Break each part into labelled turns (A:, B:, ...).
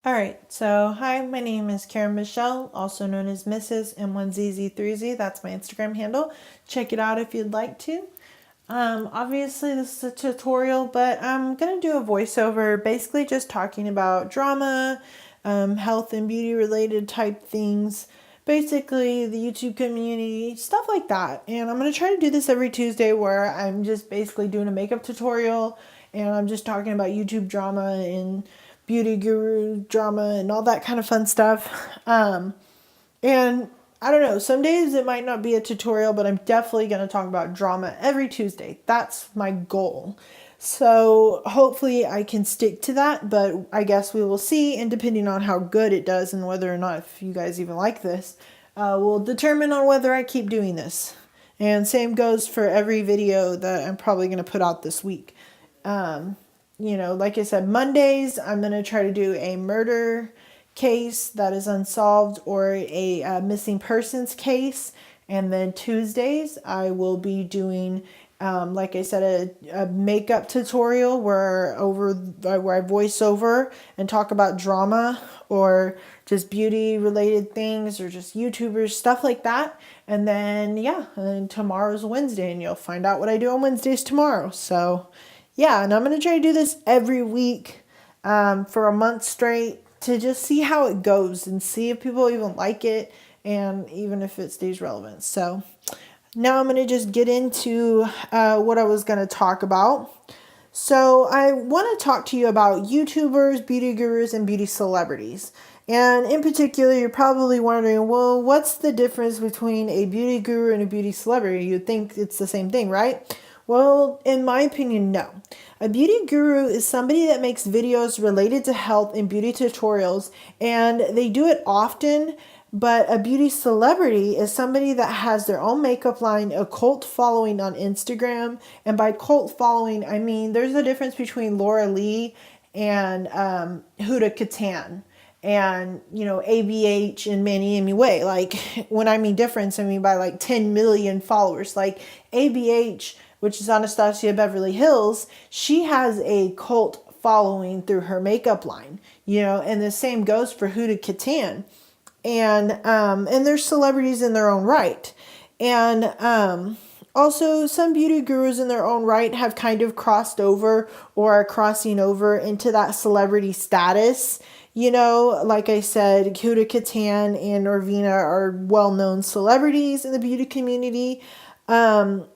A: All right, so hi, my name is Karen Michelle, also known as Mrs. M1ZZ3Z. That's my Instagram handle. Check it out if you'd like to. Obviously, this is a tutorial, but I'm going to do a voiceover basically just talking about drama, health and beauty related type things, basically the YouTube community, stuff like that. And I'm going to try to do this every Tuesday where I'm just basically doing a makeup tutorial and I'm just talking about YouTube drama and beauty guru drama and all that kind of fun stuff. And I don't know, some days it might not be a tutorial, but I'm definitely going to talk about drama every Tuesday. That's my goal. So hopefully I can stick to that, but I guess we will see. And depending on how good it does and whether or not if you guys even like this, will determine on whether I keep doing this. And same goes for every video that I'm probably going to put out this week. Like I said, Mondays, I'm going to try to do a murder case that is unsolved or a missing persons case. And then Tuesdays, I will be doing, like I said, a makeup tutorial where I voice over and talk about drama or just beauty related things or just YouTubers, stuff like that. And then, and tomorrow's Wednesday and you'll find out what I do on Wednesdays tomorrow. So and I'm going to try to do this every week for a month straight to just see how it goes and see if people even like it and even if it stays relevant. So now I'm going to just get into what I was going to talk about. So I want to talk to you about YouTubers, beauty gurus, and beauty celebrities. And in particular, you're probably wondering, well, what's the difference between a beauty guru and a beauty celebrity? You'd think it's the same thing, right? Well, in my opinion, no. A beauty guru is somebody that makes videos related to health and beauty tutorials, and they do it often. But a beauty celebrity is somebody that has their own makeup line, a cult following on Instagram. And by cult following, I mean there's a difference between Laura Lee and Huda Katan and, ABH and Manny MUA. Like, when I mean difference, I mean by like 10 million followers. Like ABH, which is Anastasia Beverly Hills, she has a cult following through her makeup line, and the same goes for Huda Katan. And they're celebrities in their own right. And also some beauty gurus in their own right have kind of crossed over or are crossing over into that celebrity status. Like I said, Huda Katan and Norvina are well-known celebrities in the beauty community.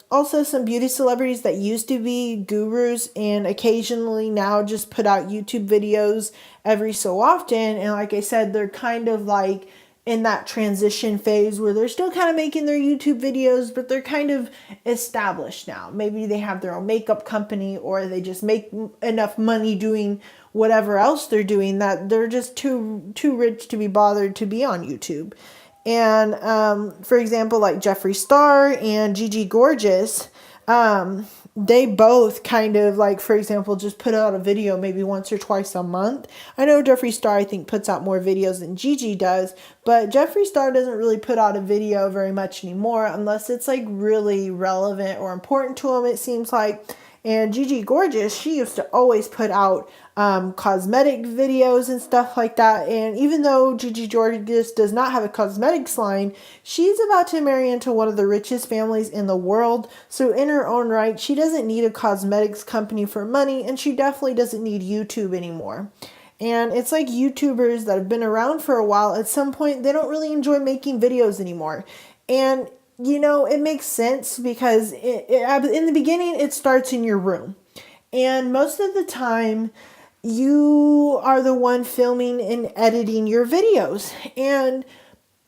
A: Also some beauty celebrities that used to be gurus and occasionally now just put out YouTube videos every so often. And like I said, they're kind of like in that transition phase where they're still kind of making their YouTube videos, but they're kind of established now. Maybe they have their own makeup company or they just make enough money doing whatever else they're doing that they're just too rich to be bothered to be on YouTube. And for example, like Jeffree Star and Gigi Gorgeous, they both kind of like, for example, just put out a video maybe once or twice a month. I know Jeffree Star, I think, puts out more videos than Gigi does, but Jeffree Star doesn't really put out a video very much anymore unless it's like really relevant or important to him, it seems like. And Gigi Gorgeous, she used to always put out cosmetic videos and stuff like that. And even though Gigi Gorgeous does not have a cosmetics line, she's about to marry into one of the richest families in the world. So in her own right, she doesn't need a cosmetics company for money, and she definitely doesn't need YouTube anymore. And it's like YouTubers that have been around for a while, at some point, they don't really enjoy making videos anymore. And it makes sense because in the beginning, it starts in your room. And most of the time, you are the one filming and editing your videos. And,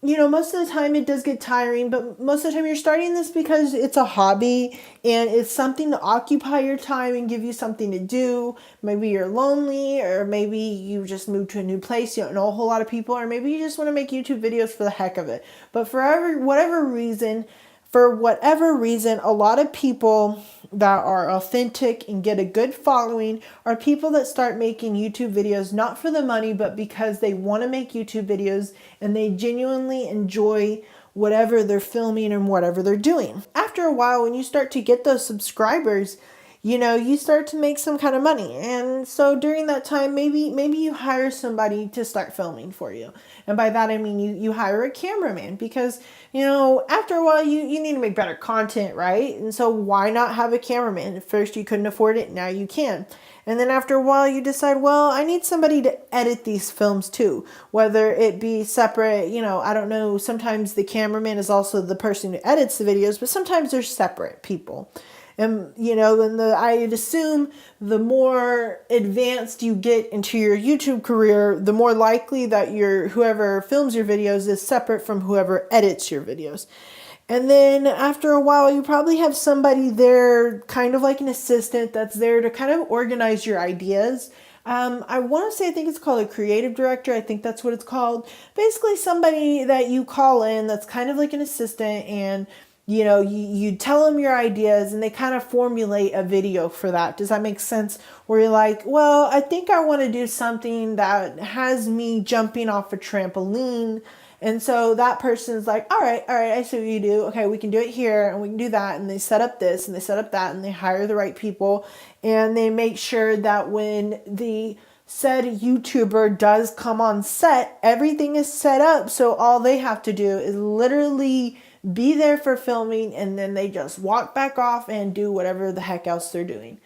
A: most of the time it does get tiring, but most of the time you're starting this because it's a hobby and it's something to occupy your time and give you something to do. Maybe you're lonely, or maybe you just moved to a new place, you don't know a whole lot of people, or maybe you just want to make YouTube videos for the heck of it. But for whatever reason, a lot of people that are authentic and get a good following are people that start making YouTube videos not for the money, but because they want to make YouTube videos and they genuinely enjoy whatever they're filming and whatever they're doing. After a while, when you start to get those subscribers, you start to make some kind of money. And so during that time, maybe you hire somebody to start filming for you. And by that, I mean, you hire a cameraman because, after a while, you need to make better content, right? And so why not have a cameraman? At first, you couldn't afford it. Now you can. And then after a while, you decide, well, I need somebody to edit these films too, whether it be separate, I don't know. Sometimes the cameraman is also the person who edits the videos, but sometimes they're separate people. And, I'd assume the more advanced you get into your YouTube career, the more likely that whoever films your videos is separate from whoever edits your videos. And then after a while, you probably have somebody there, kind of like an assistant that's there to kind of organize your ideas. I want to say, I think it's called a creative director. I think that's what it's called. Basically somebody that you call in that's kind of like an assistant, and you tell them your ideas and they kind of formulate a video for that. Does that make sense? Where you're like, well, I think I want to do something that has me jumping off a trampoline. And so that person's like, all right, I see what you do. Okay, we can do it here and we can do that. And they set up this and they set up that and they hire the right people. And they make sure that when the said YouTuber does come on set, everything is set up. So all they have to do is literally be there for filming, and then they just walk back off and do whatever the heck else they're doing.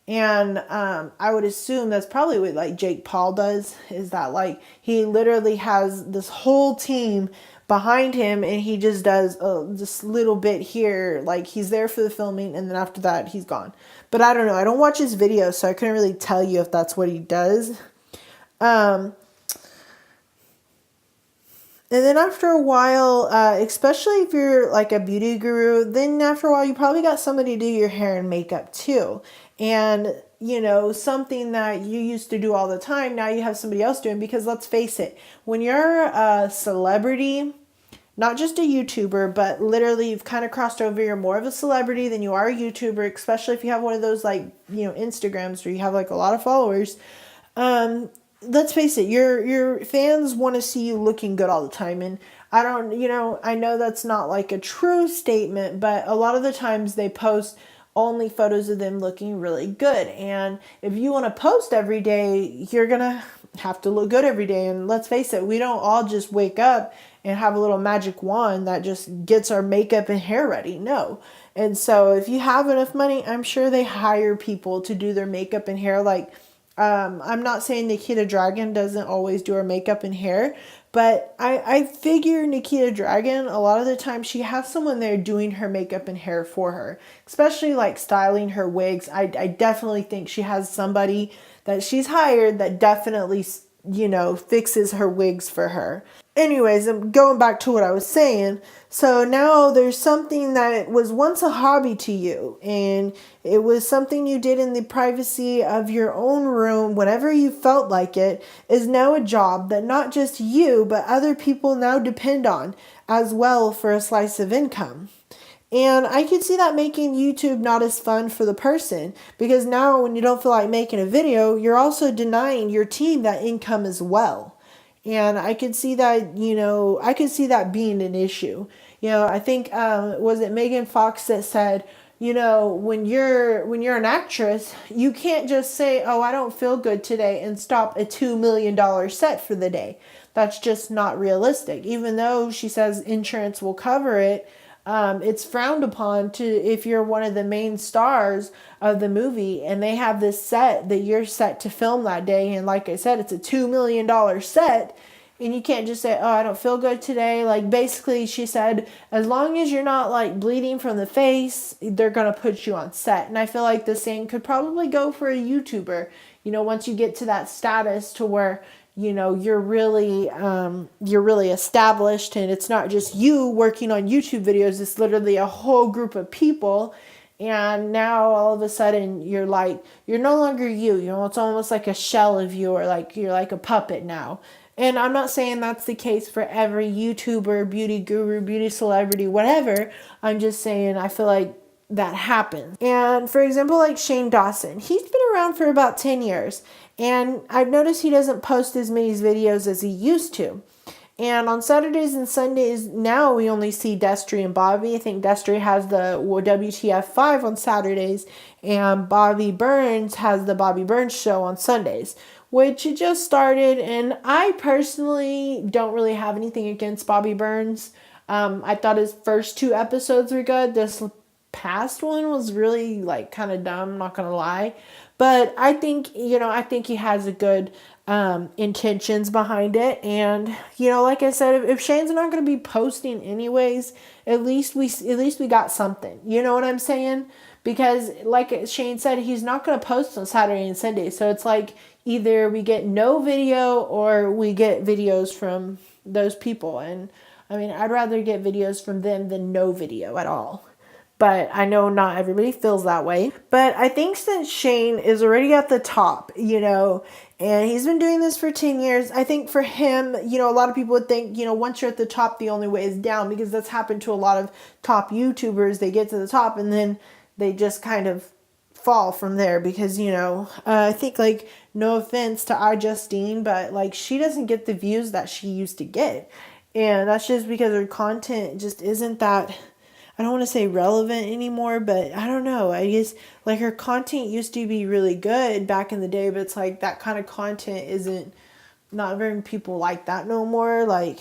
A: And I would assume that's probably what like Jake Paul does, is that like he literally has this whole team behind him and he just does this little bit here, like he's there for the filming and then after that he's gone. But I don't know, I don't watch his videos, so I couldn't really tell you if that's what he does. And then after a while, especially if you're like a beauty guru, then after a while you probably got somebody to do your hair and makeup too. And, something that you used to do all the time, now you have somebody else doing, because let's face it, when you're a celebrity, not just a YouTuber, but literally you've kind of crossed over, you're more of a celebrity than you are a YouTuber, especially if you have one of those like, Instagrams where you have like a lot of followers. Let's face it, your fans want to see you looking good all the time. And I know that's not like a true statement, but a lot of the times they post only photos of them looking really good. And if you want to post every day, you're going to have to look good every day. And let's face it, we don't all just wake up and have a little magic wand that just gets our makeup and hair ready. No. And so if you have enough money, I'm sure they hire people to do their makeup and hair. Like, I'm not saying Nikita Dragon doesn't always do her makeup and hair, but I figure Nikita Dragon, a lot of the time she has someone there doing her makeup and hair for her, especially like styling her wigs. I definitely think she has somebody that she's hired that definitely, fixes her wigs for her. Anyways, I'm going back to what I was saying. So now there's something that was once a hobby to you, and it was something you did in the privacy of your own room whenever you felt like it, is now a job that not just you, but other people now depend on as well for a slice of income. And I could see that making YouTube not as fun for the person, because now when you don't feel like making a video, you're also denying your team that income as well. And I could see that, being an issue. I think, was it Megan Fox that said, when you're an actress, you can't just say, oh, I don't feel good today, and stop a $2 million set for the day. That's just not realistic. Even though she says insurance will cover it, it's frowned upon if you're one of the main stars of the movie and they have this set that you're set to film that day. And like I said, it's a $2 million set, and you can't just say, oh, I don't feel good today. Like basically she said, as long as you're not like bleeding from the face, they're going to put you on set. And I feel like the same could probably go for a YouTuber. Once you get to that status to where, you're really established, and it's not just you working on YouTube videos, it's literally a whole group of people. And now all of a sudden you're no longer you, it's almost like a shell of you, or like you're like a puppet now. And I'm not saying that's the case for every YouTuber, beauty guru, beauty celebrity, whatever. I'm just saying I feel like that happens. And for example, like Shane Dawson, he's been around for about 10 years. And I've noticed he doesn't post as many videos as he used to. And on Saturdays and Sundays, now we only see Destry and Bobby. I think Destry has the WTF5 on Saturdays, and Bobby Burns has the Bobby Burns Show on Sundays, which it just started. And I personally don't really have anything against Bobby Burns. I thought his first 2 episodes were good. This past one was really like kind of dumb, not gonna lie. But I think, I think he has a good intentions behind it. And, like I said, if Shane's not going to be posting anyways, at least we got something. You know what I'm saying? Because like Shane said, he's not going to post on Saturday and Sunday. So it's like either we get no video or we get videos from those people. And I mean, I'd rather get videos from them than no video at all. But I know not everybody feels that way. But I think since Shane is already at the top, and he's been doing this for 10 years, I think for him, a lot of people would think, once you're at the top, the only way is down, because that's happened to a lot of top YouTubers. They get to the top and then they just kind of fall from there because, I think, like, no offense to iJustine, but like she doesn't get the views that she used to get. And that's just because her content just isn't that, I don't want to say relevant anymore, but I don't know. I guess like her content used to be really good back in the day, but it's like that kind of content not very many people like that no more. Like,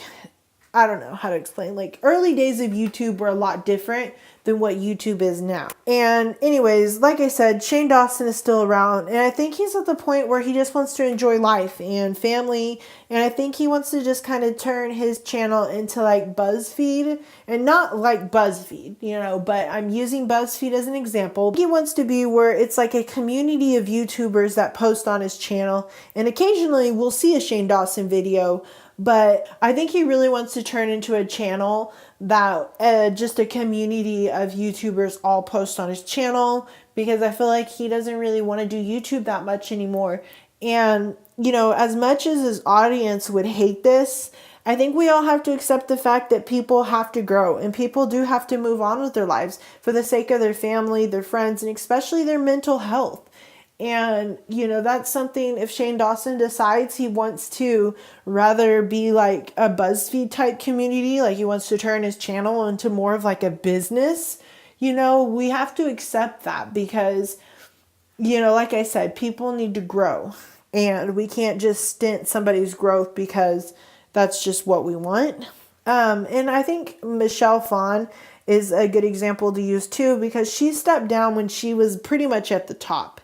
A: I don't know how to explain. Like, early days of YouTube were a lot different than what YouTube is now. And anyways, like I said, Shane Dawson is still around, and I think he's at the point where he just wants to enjoy life and family, and I think he wants to just kind of turn his channel into like BuzzFeed, and not like BuzzFeed, but I'm using BuzzFeed as an example. He wants to be where it's like a community of YouTubers that post on his channel, and occasionally we'll see a Shane Dawson video, but I think he really wants to turn into a channel that just a community of YouTubers all post on his channel, because I feel like he doesn't really want to do YouTube that much anymore. And, as much as his audience would hate this, I think we all have to accept the fact that people have to grow and people do have to move on with their lives for the sake of their family, their friends, and especially their mental health. And, that's something, if Shane Dawson decides he wants to rather be like a BuzzFeed type community, like he wants to turn his channel into more of like a business, we have to accept that because, like I said, people need to grow and we can't just stint somebody's growth because that's just what we want. And I think Michelle Phan is a good example to use too, because she stepped down when she was pretty much at the top.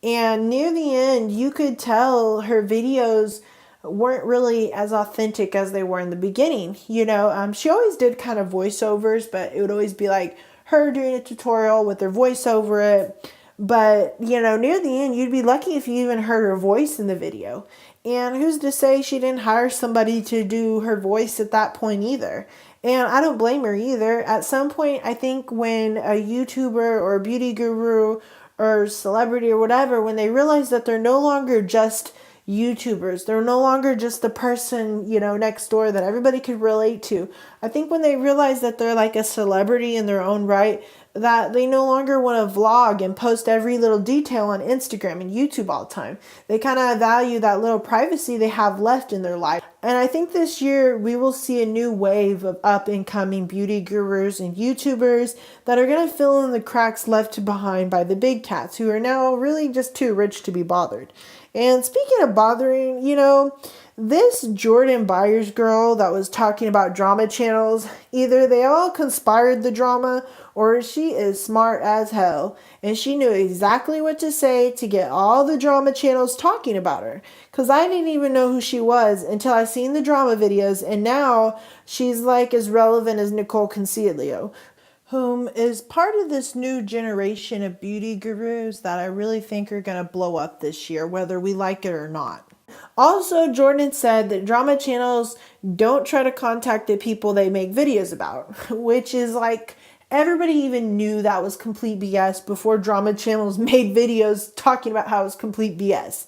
A: And near the end, you could tell her videos weren't really as authentic as they were in the beginning. She always did kind of voiceovers, but it would always be like her doing a tutorial with her voice over it. But, near the end, you'd be lucky if you even heard her voice in the video. And who's to say she didn't hire somebody to do her voice at that point either? And I don't blame her either. At some point, I think when a YouTuber or a beauty guru or celebrity or whatever, when they realize that they're no longer just YouTubers, they're no longer just the person, next door that everybody could relate to. I think when they realize that they're like a celebrity in their own right, that they no longer want to vlog and post every little detail on Instagram and YouTube all the time. They kind of value that little privacy they have left in their life. And I think this year we will see a new wave of up and coming beauty gurus and YouTubers that are going to fill in the cracks left behind by the big cats who are now really just too rich to be bothered. And speaking of bothering, this Jordan Byers girl that was talking about drama channels, either they all conspired the drama or she is smart as hell. And she knew exactly what to say to get all the drama channels talking about her. Because I didn't even know who she was until I seen the drama videos. And now she's like as relevant as Nicole Concilio, whom is part of this new generation of beauty gurus that I really think are going to blow up this year, whether we like it or not. Also, Jordan said that drama channels don't try to contact the people they make videos about, which is like, everybody even knew that was complete BS before drama channels made videos talking about how it was complete BS.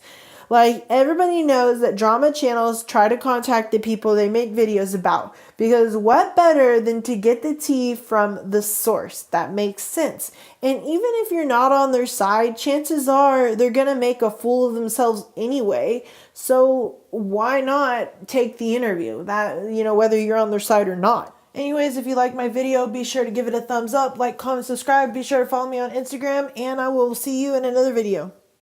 A: Like, everybody knows that drama channels try to contact the people they make videos about, because what better than to get the tea from the source? That makes sense. And even if you're not on their side, chances are they're going to make a fool of themselves anyway. So why not take the interview? That, whether you're on their side or not. Anyways, if you like my video, be sure to give it a thumbs up, like, comment, subscribe. Be sure to follow me on Instagram, and I will see you in another video.